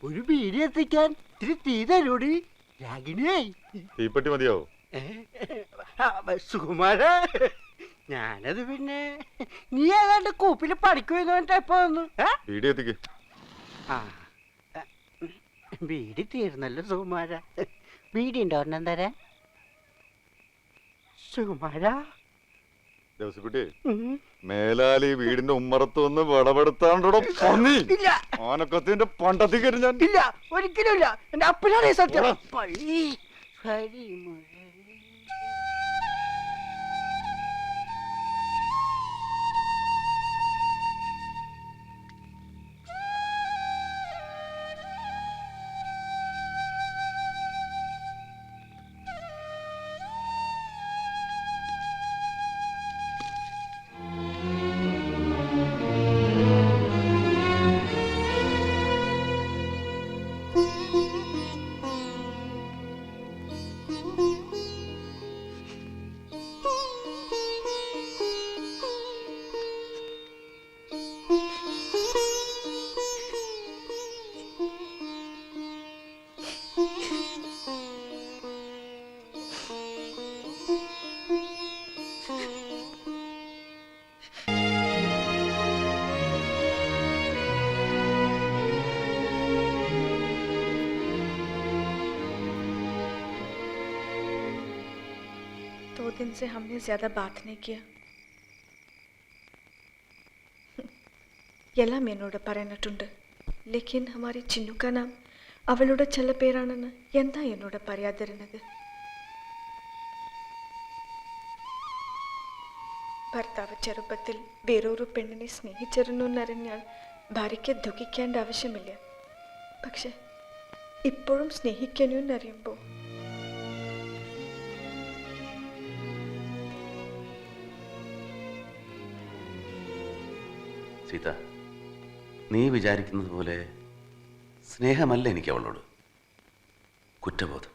ഒരു ബീഡി എത്തിക്കാൻ ഇത്തിരി തീ തരൂടി രാഗിണിയേ. തീപ്പെട്ടി മതിയാവോ? സുകുമാര, ഞാനത് പിന്നെ നീ ഏതാണ്ട് കൂപ്പില് പഠിക്കുമെന്ന് എപ്പോ വന്നു? ബീഡി എത്തിക്ക്. ആ ബീഡി തീർന്നല്ലോ സുകുമാര. ബീഡി ഉണ്ടോ ഒരെണ്ണം തരാൻ? സുകുമാര ദേവസിക്കുട്ടി, മേലാലി വീടിന്റെ ഉമ്മറത്ത് വന്ന് വിളവെടുത്താണ്ടോ പന്നി. ആനക്കത്തിന്റെ പണ്ടത്തി കരിഞ്ഞാൻ. ഇല്ല, ഒരിക്കലും ഇല്ല. എന്റെ അപ്പനാണ് സത്യം. പള്ളി ഹരി മുരളി. दिन से हमने ज्यादा बात नहीं किया. എല്ലാം എന്നോട് പറയാനിട്ടുണ്ട്. ലേക്കിൻ ഹമാരി ചിന്നുക്ക നാം അവളുടെ ചെല്ല പേരാണെന്ന് എന്താ എന്നോട് പറയാതിരുന്നത്? ഭർത്താവ് ചെറുപ്പത്തിൽ വേറൊരു പെണ്ണിനെ സ്നേഹിച്ചിരുന്നു എന്നറിഞ്ഞാൽ ഭാര്യയ്ക്ക് ദുഃഖിക്കേണ്ട ആവശ്യമില്ല. പക്ഷെ ഇപ്പോഴും സ്നേഹിക്കുന്നു എന്നറിയുമ്പോൾ സീത, നീ വിചാരിക്കുന്നത് പോലെ സ്നേഹമല്ല എനിക്ക് അവളോട്, കുറ്റബോധം.